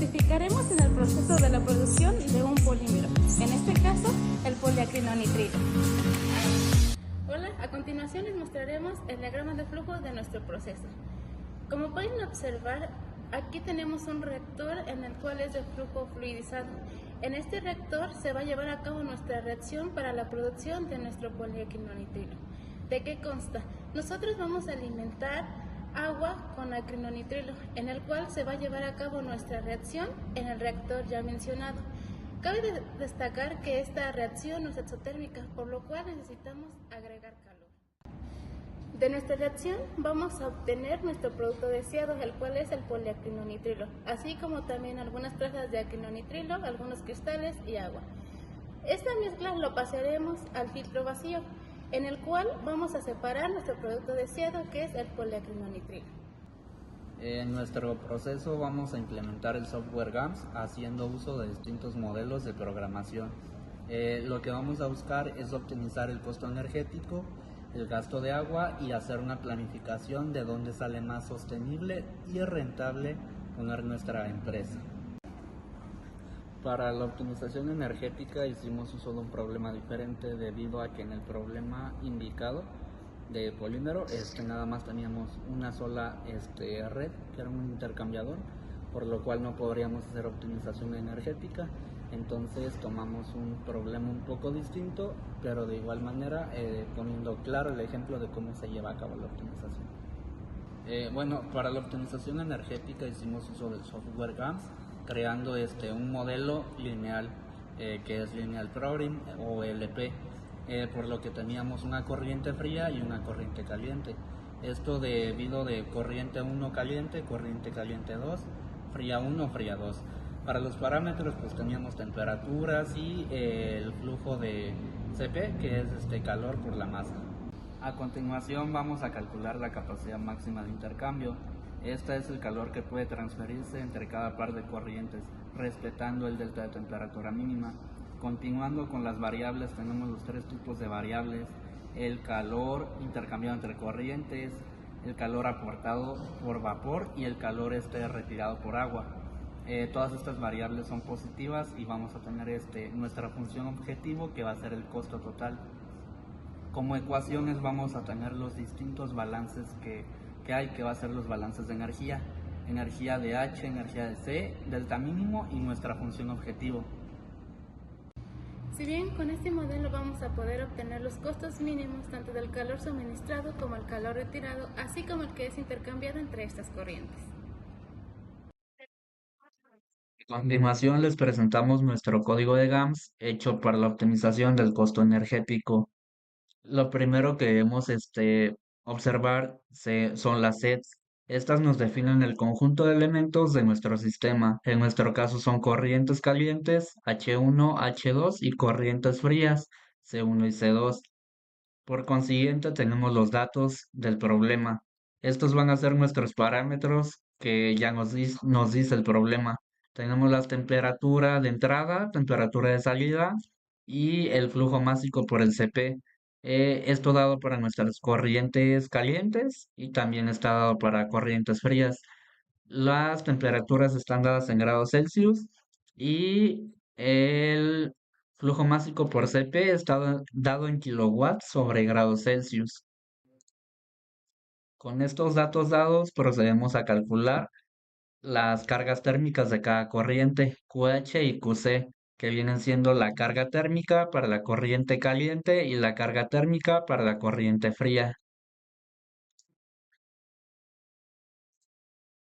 clasificaremos en el proceso de la producción de un polímero, en este caso el poliacrinonitrilo. Hola, a continuación les mostraremos el diagrama de flujo de nuestro proceso. Como pueden observar, aquí tenemos un reactor en el cual es de flujo fluidizado. En este reactor se va a llevar a cabo nuestra reacción para la producción de nuestro poliacrinonitrilo. ¿De qué consta? Nosotros vamos a alimentar agua con acrinonitrilo, en el cual se va a llevar a cabo nuestra reacción en el reactor ya mencionado. Cabe destacar que esta reacción no es exotérmica, por lo cual necesitamos agregar calor. De nuestra reacción vamos a obtener nuestro producto deseado, el cual es el poliacrinonitrilo, así como también algunas trazas de acrinonitrilo, algunos cristales y agua. Esta mezcla lo pasaremos al filtro vacío, en el cual vamos a separar nuestro producto deseado, que es el poliacrinonitrilo. En nuestro proceso vamos a implementar el software GAMS haciendo uso de distintos modelos de programación. Lo que vamos a buscar es optimizar el costo energético, el gasto de agua y hacer una planificación de dónde sale más sostenible y rentable poner nuestra empresa. Para la optimización energética hicimos uso de un problema diferente debido a que en el problema indicado de polímero nada más teníamos una sola red, que era un intercambiador, por lo cual no podríamos hacer optimización energética. Entonces tomamos un problema un poco distinto, pero de igual manera poniendo claro el ejemplo de cómo se lleva a cabo la optimización. Bueno, para la optimización energética hicimos uso del software GAMS, creando un modelo lineal, que es Lineal Program o LP, por lo que teníamos una corriente fría y una corriente caliente. Esto debido de corriente 1 caliente, corriente caliente 2, fría 1, fría 2. Para los parámetros pues teníamos temperaturas y el flujo de Cp, que es calor por la masa. A continuación vamos a calcular la capacidad máxima de intercambio. Esta es el calor que puede transferirse entre cada par de corrientes, respetando el delta de temperatura mínima. Continuando con las variables, tenemos los tres tipos de variables: el calor intercambiado entre corrientes, el calor aportado por vapor y el calor retirado por agua. Todas estas variables son positivas y vamos a tener nuestra función objetivo, que va a ser el costo total. Como ecuaciones vamos a tener los distintos balances que hay, que va a ser los balances de energía: energía de H, energía de C, delta mínimo y nuestra función objetivo. Si bien con este modelo vamos a poder obtener los costos mínimos tanto del calor suministrado como el calor retirado, así como el que es intercambiado entre estas corrientes. A continuación les presentamos nuestro código de GAMS hecho para la optimización del costo energético. Lo primero que debemos observar son las sets. Estas nos definen el conjunto de elementos de nuestro sistema. En nuestro caso son corrientes calientes, H1, H2, y corrientes frías, C1 y C2. Por consiguiente, tenemos los datos del problema. Estos van a ser nuestros parámetros que ya nos dice el problema. Tenemos la temperatura de entrada, temperatura de salida y el flujo másico por el Cp. Esto dado para nuestras corrientes calientes y también está dado para corrientes frías. Las temperaturas están dadas en grados Celsius y el flujo másico por Cp está dado en kilowatts sobre grados Celsius. Con estos datos dados procedemos a calcular las cargas térmicas de cada corriente, QH y QC, que vienen siendo la carga térmica para la corriente caliente y la carga térmica para la corriente fría.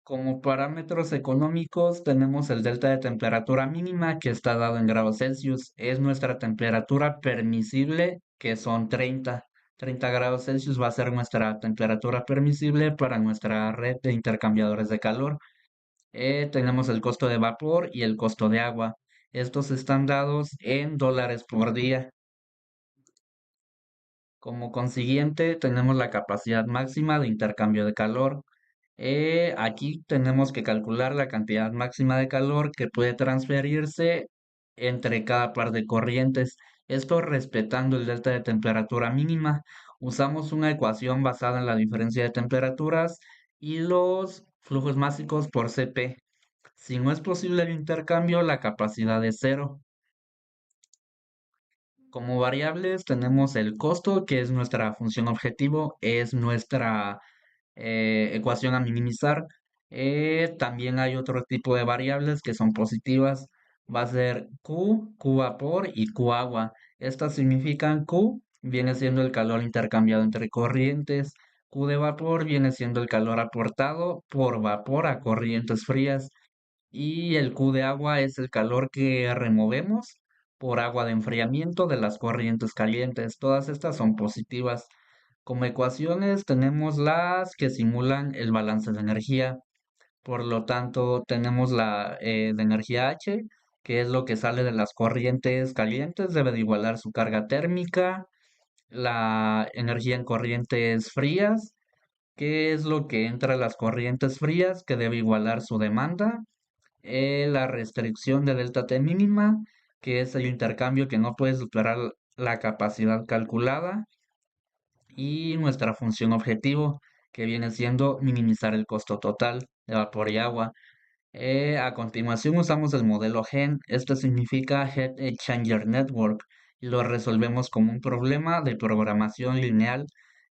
Como parámetros económicos tenemos el delta de temperatura mínima, que está dado en grados Celsius. Es nuestra temperatura permisible, que son 30. 30 grados Celsius va a ser nuestra temperatura permisible para nuestra red de intercambiadores de calor. Tenemos el costo de vapor y el costo de agua. Estos están dados en dólares por día. Como consiguiente, tenemos la capacidad máxima de intercambio de calor. Aquí tenemos que calcular la cantidad máxima de calor que puede transferirse entre cada par de corrientes. Esto respetando el delta de temperatura mínima. Usamos una ecuación basada en la diferencia de temperaturas y los flujos máxicos por Cp. Si no es posible el intercambio, la capacidad es cero. Como variables tenemos el costo, que es nuestra función objetivo, es nuestra ecuación a minimizar. También hay otro tipo de variables que son positivas. Va a ser Q vapor y Q agua. Estas significan Q viene siendo el calor intercambiado entre corrientes. Q de vapor viene siendo el calor aportado por vapor a corrientes frías. Y el Q de agua es el calor que removemos por agua de enfriamiento de las corrientes calientes. Todas estas son positivas. Como ecuaciones tenemos las que simulan el balance de energía. Por lo tanto, tenemos la de energía H, que es lo que sale de las corrientes calientes, debe de igualar su carga térmica. La energía en corrientes frías, que es lo que entra a las corrientes frías, que debe igualar su demanda. La restricción de delta T mínima, que es el intercambio que no puede superar la capacidad calculada, y nuestra función objetivo, que viene siendo minimizar el costo total de vapor y agua. A continuación usamos el modelo GEN. Esto significa Heat Exchanger Network, y lo resolvemos como un problema de programación lineal,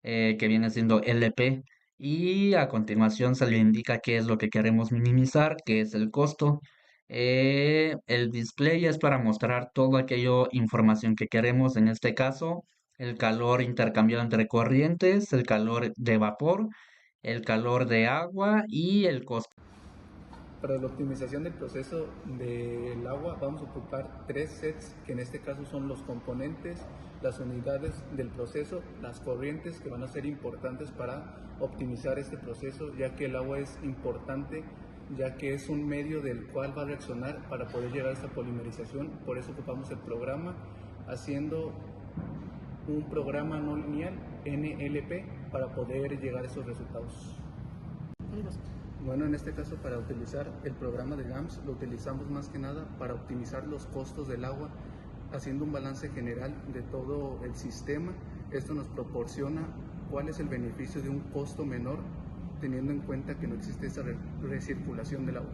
que viene siendo LP. Y a continuación se le indica qué es lo que queremos minimizar, que es el costo. El display es para mostrar toda aquella información que queremos, en este caso el calor intercambiado entre corrientes, el calor de vapor, el calor de agua y el costo. Para la optimización del proceso del agua vamos a ocupar tres sets, que en este caso son los componentes, las unidades del proceso, las corrientes, que van a ser importantes para optimizar este proceso, ya que el agua es importante, ya que es un medio del cual va a reaccionar para poder llegar a esta polimerización. Por eso ocupamos el programa, haciendo un programa no lineal, NLP, para poder llegar a esos resultados. Bueno, en este caso, para utilizar el programa de GAMS, lo utilizamos más que nada para optimizar los costos del agua, haciendo un balance general de todo el sistema. Esto nos proporciona cuál es el beneficio de un costo menor, teniendo en cuenta que no existe esa recirculación del agua.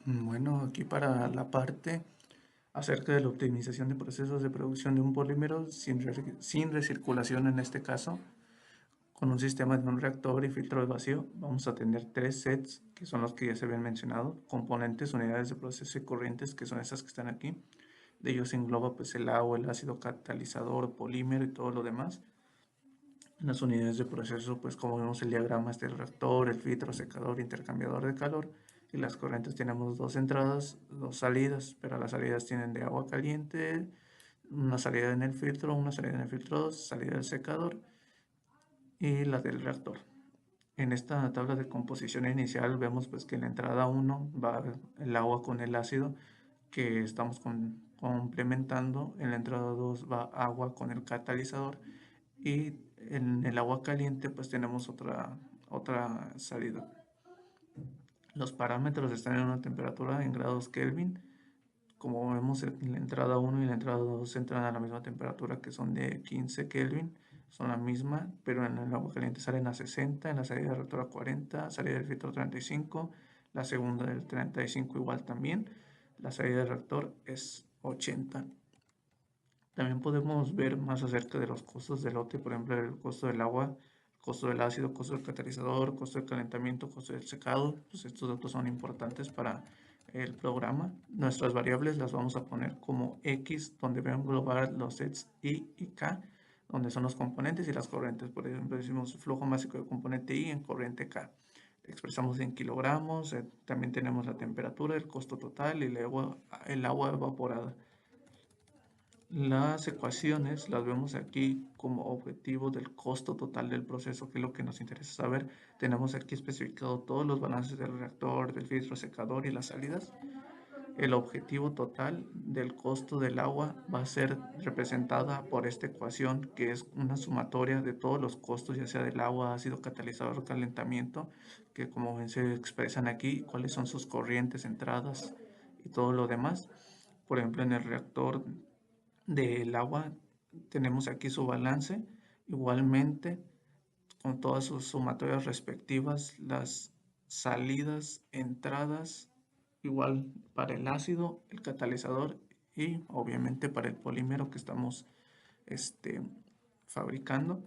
Bueno, aquí para la parte acerca de la optimización de procesos de producción de un polímero sin recirculación en este caso, con un sistema de un reactor y filtro de vacío, vamos a tener tres sets, que son los que ya se habían mencionado: componentes, unidades de proceso y corrientes, que son estas que están aquí. De ellos se engloba pues el agua, el ácido catalizador, polímero y todo lo demás. Las unidades de proceso, pues como vemos el diagrama, está el reactor, el filtro, secador, intercambiador de calor. Y las corrientes tenemos dos entradas, dos salidas, pero las salidas tienen de agua caliente, una salida en el filtro, una salida en el filtro 2, salida del secador y la del reactor. En esta tabla de composición inicial vemos pues que en la entrada 1 va el agua con el ácido que estamos complementando, en la entrada 2 va agua con el catalizador y en el agua caliente pues tenemos otra salida. Los parámetros están en una temperatura en grados Kelvin. Como vemos, en la entrada 1 y la entrada 2 entran a la misma temperatura, que son de 15 Kelvin, son la misma, pero en el agua caliente salen a 60, en la salida del reactor a 40, salida del filtro 35, la segunda del 35 igual también, la salida del reactor es 80. También podemos ver más acerca de los costos del lote, por ejemplo, el costo del agua, costo del ácido, costo del catalizador, costo del calentamiento, costo del secado. Pues estos datos son importantes para el programa. Nuestras variables las vamos a poner como X, donde voy a englobar los sets Y y K, donde son los componentes y las corrientes. Por ejemplo, decimos flujo másico de componente Y en corriente K. Expresamos en kilogramos, también tenemos la temperatura, el costo total y el agua evaporada. Las ecuaciones las vemos aquí como objetivo del costo total del proceso, que es lo que nos interesa saber. Tenemos aquí especificado todos los balances del reactor, del filtro secador y las salidas. El objetivo total del costo del agua va a ser representada por esta ecuación, que es una sumatoria de todos los costos, ya sea del agua, ácido catalizador, calentamiento, que como ven se expresan aquí, cuáles son sus corrientes, entradas y todo lo demás. Por ejemplo, en el reactor del agua tenemos aquí su balance, igualmente con todas sus sumatorias respectivas, las salidas, entradas, igual para el ácido, el catalizador y obviamente para el polímero que estamos este, fabricando.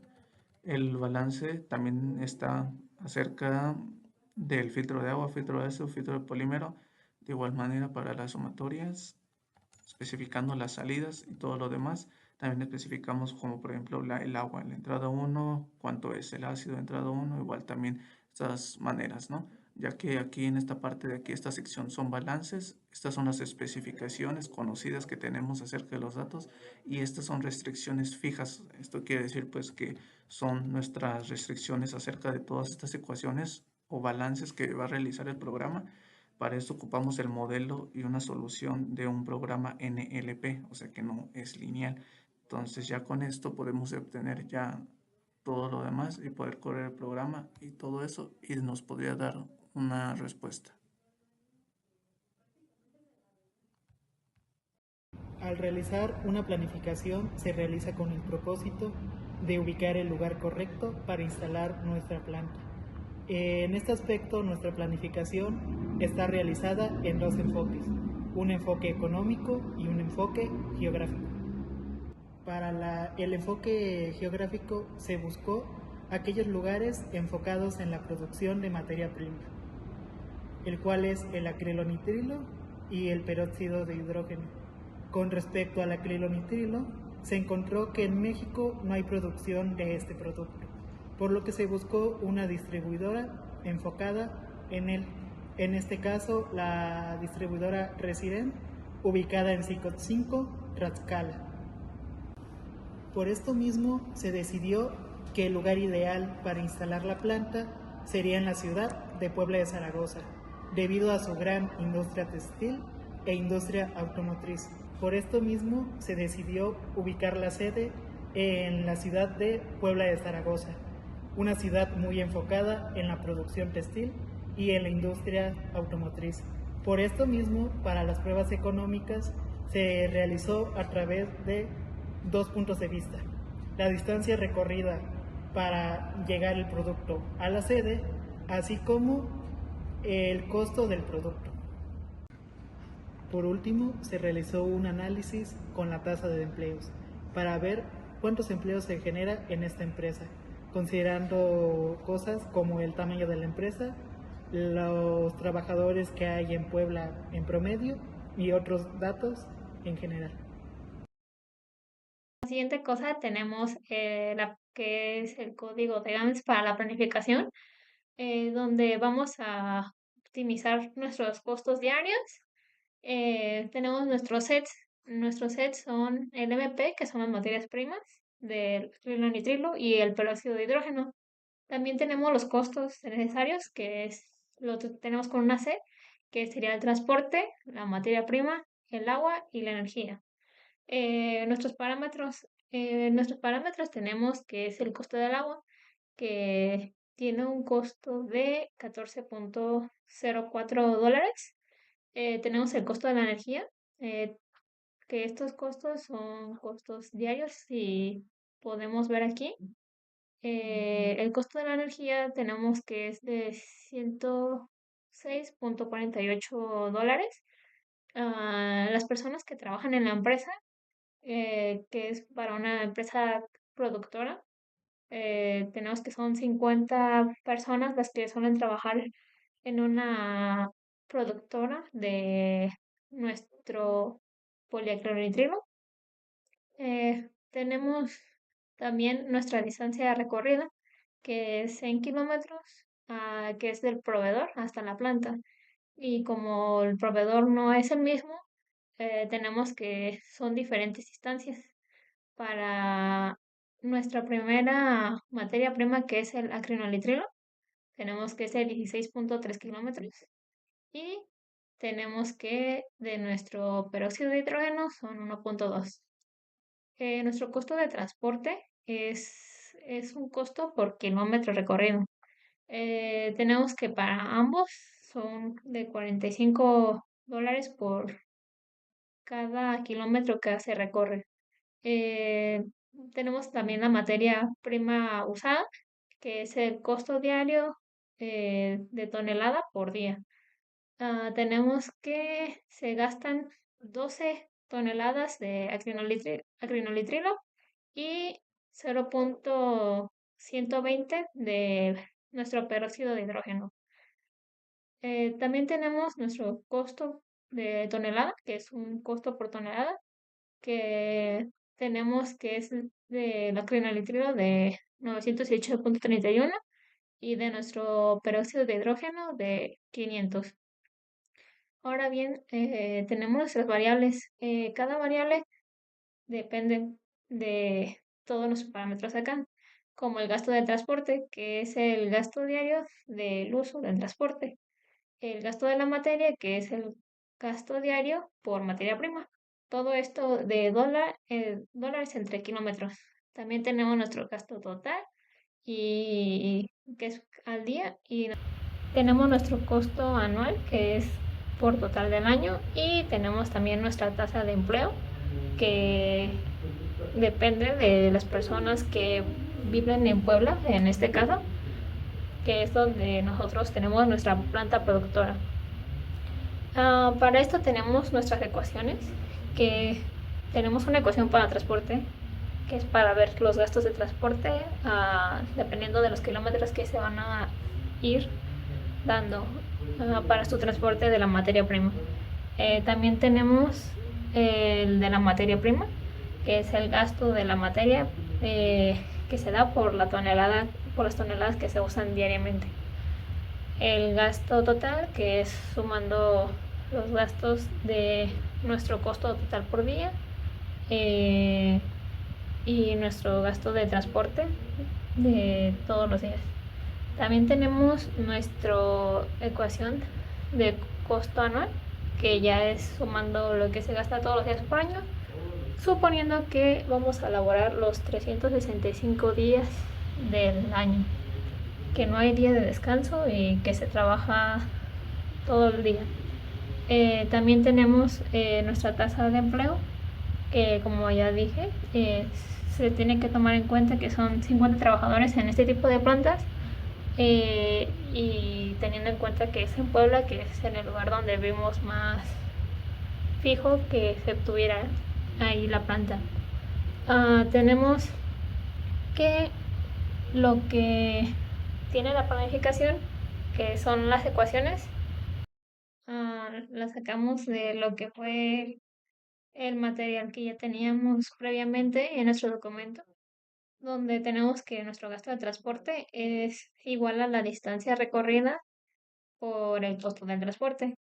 El balance también está acerca del filtro de agua, filtro de ácido, filtro de polímero. De igual manera para las sumatorias, especificando las salidas y todo lo demás. También especificamos como por ejemplo el agua en la entrada 1, cuánto es el ácido de entrada 1, igual también estas maneras, ¿no? Ya que aquí en esta parte de aquí, esta sección son balances, estas son las especificaciones conocidas que tenemos acerca de los datos y estas son restricciones fijas. Esto quiere decir pues que son nuestras restricciones acerca de todas estas ecuaciones o balances que va a realizar el programa. Para esto ocupamos el modelo y una solución de un programa NLP, o sea que no es lineal. Entonces ya con esto podemos obtener ya todo lo demás y poder correr el programa y todo eso y nos podría dar una respuesta. Al realizar una planificación se realiza con el propósito de ubicar el lugar correcto para instalar nuestra planta. En este aspecto, nuestra planificación está realizada en dos enfoques, un enfoque económico y un enfoque geográfico. Para el enfoque geográfico se buscó aquellos lugares enfocados en la producción de materia prima, el cual es el acrilonitrilo y el peróxido de hidrógeno. Con respecto al acrilonitrilo, se encontró que en México no hay producción de este producto, por lo que se buscó una distribuidora enfocada en él. En este caso, la distribuidora Resident, ubicada en Cicotzinco, Tlaxcala. Por esto mismo, se decidió que el lugar ideal para instalar la planta sería en la ciudad de Puebla de Zaragoza, debido a su gran industria textil e industria automotriz. Por esto mismo se decidió ubicar la sede en la ciudad de Puebla de Zaragoza, una ciudad muy enfocada en la producción textil y en la industria automotriz. Por esto mismo, para las pruebas económicas se realizó a través de dos puntos de vista: la distancia recorrida para llegar el producto a la sede, así como el costo del producto. Por último, se realizó un análisis con la tasa de empleos para ver cuántos empleos se genera en esta empresa, considerando cosas como el tamaño de la empresa, los trabajadores que hay en Puebla en promedio y otros datos en general. La siguiente cosa tenemos la que es el código de GAMS para la planificación, donde vamos a optimizar nuestros costos diarios. Tenemos nuestros sets. Nuestros sets son el MP, que son las materias primas del acrilonitrilo y el peróxido de hidrógeno. También tenemos los costos necesarios, que lo tenemos con una C, que sería el transporte, la materia prima, el agua y la energía. Nuestros parámetros tenemos que es el costo del agua, que tiene un costo de $14.04. Tenemos el costo de la energía, que estos costos son costos diarios y podemos ver aquí. El costo de la energía tenemos que es de $106.48. Las personas que trabajan en la empresa, que es para una empresa productora, tenemos que son 50 personas las que suelen trabajar en una productora de nuestro poliacloronitrilo. Tenemos también nuestra distancia recorrida, que es 100 kilómetros, que es del proveedor hasta la planta. Y como el proveedor no es el mismo, tenemos que son diferentes distancias. Para nuestra primera materia prima, que es el acrinolitrilo, tenemos que ser 16.3 kilómetros. Y tenemos que de nuestro peróxido de hidrógeno son 1.2. Nuestro costo de transporte es un costo por kilómetro recorrido. Tenemos que para ambos son de $45 por cada kilómetro que se recorre. Eh, Tenemos también la materia prima usada, que es el costo diario de tonelada por día. Tenemos que se gastan 12 toneladas de acrinolitrilo y 0,120 de nuestro peróxido de hidrógeno. También tenemos nuestro costo de tonelada, que es un costo por tonelada, que tenemos que es del acrinolitrilo de 918,31 y de nuestro peróxido de hidrógeno de 500. Ahora bien, tenemos nuestras variables. Cada variable depende de todos los parámetros acá, como el gasto de transporte, que es el gasto diario del uso del transporte, el gasto de la materia, que es el gasto diario por materia prima. Todo esto de dólares entre kilómetros. También tenemos nuestro gasto total y que es al día y tenemos nuestro costo anual, que es por total del año, y tenemos también nuestra tasa de empleo, que depende de las personas que viven en Puebla, en este caso, que es donde nosotros tenemos nuestra planta productora. Para esto tenemos nuestras ecuaciones, que tenemos una ecuación para transporte, que es para ver los gastos de transporte, dependiendo de los kilómetros que se van a ir dando para su transporte de la materia prima. También tenemos el de la materia prima, que es el gasto de la materia que se da por la tonelada, por las toneladas que se usan diariamente. El gasto total, que es sumando los gastos de nuestro costo total por día y nuestro gasto de transporte de todos los días. También tenemos nuestra ecuación de costo anual, que ya es sumando lo que se gasta todos los días por año, suponiendo que vamos a laborar los 365 días del año, que no hay día de descanso y que se trabaja todo el día. También tenemos nuestra tasa de empleo, que como ya dije, se tiene que tomar en cuenta que son 50 trabajadores en este tipo de plantas, y teniendo en cuenta que es en Puebla, que es en el lugar donde vimos más fijo que se tuviera ahí la planta. Tenemos que lo que tiene la planificación, que son las ecuaciones, las sacamos de lo que fue el material que ya teníamos previamente en nuestro documento, donde tenemos que nuestro gasto de transporte es igual a la distancia recorrida por el costo del transporte.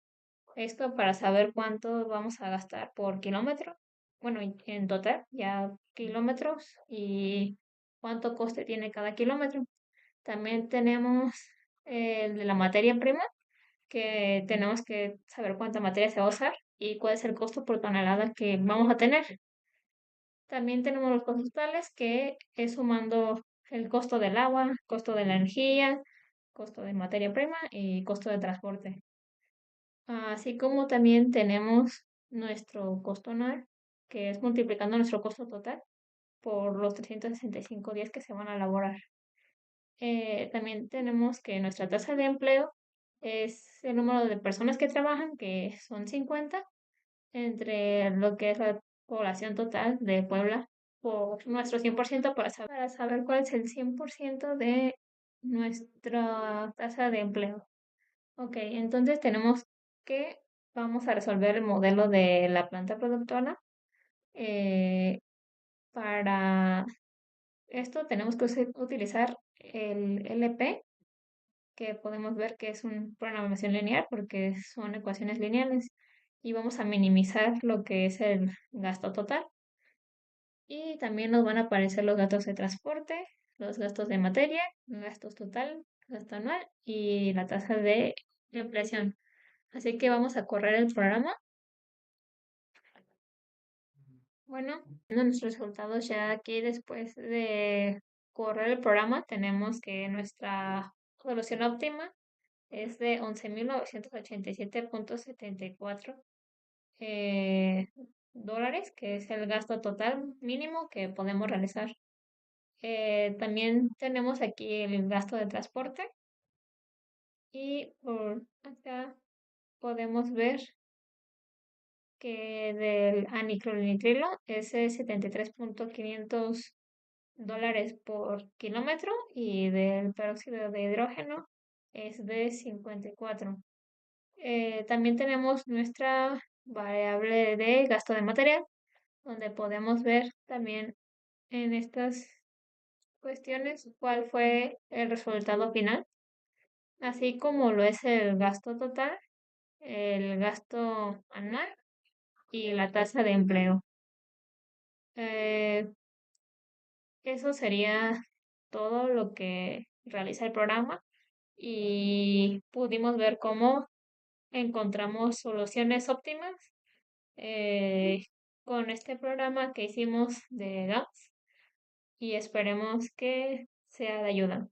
Esto para saber cuánto vamos a gastar por kilómetro. Bueno, en total, ya kilómetros y cuánto coste tiene cada kilómetro. También tenemos el de la materia prima, que tenemos que saber cuánta materia se va a usar y cuál es el costo por tonelada que vamos a tener. También tenemos los costos totales, que es sumando el costo del agua, costo de la energía, costo de materia prima y costo de transporte. Así como también tenemos nuestro costo anual, que es multiplicando nuestro costo total por los 365 días que se van a elaborar. También tenemos que nuestra tasa de empleo es el número de personas que trabajan, que son 50, entre lo que es la población total de Puebla, por nuestro 100% para saber cuál es el 100% de nuestra tasa de empleo. Ok, entonces tenemos que vamos a resolver el modelo de la planta productora. Eh, para esto tenemos que utilizar el LP, que podemos ver que es una programación lineal porque son ecuaciones lineales, y vamos a minimizar lo que es el gasto total. Y también nos van a aparecer los gastos de transporte, los gastos de materia, gastos total, gasto anual y la tasa de inflación. Así que vamos a correr el programa. Bueno, viendo nuestros resultados ya aquí después de correr el programa, tenemos que nuestra solución óptima es de 11.987,74 dólares, que es el gasto total mínimo que podemos realizar. También tenemos aquí el gasto de transporte, Y por acá podemos ver que del aniclonitrilo es de $73.500 por kilómetro y del peróxido de hidrógeno es de 54. También tenemos nuestra variable de gasto de material, donde podemos ver también en estas cuestiones cuál fue el resultado final, así como lo es el gasto total, el gasto anual y la tasa de empleo. Eh, Eso sería todo lo que realiza el programa y pudimos ver cómo encontramos soluciones óptimas eh, con este programa que hicimos de GAMS y esperemos que sea de ayuda.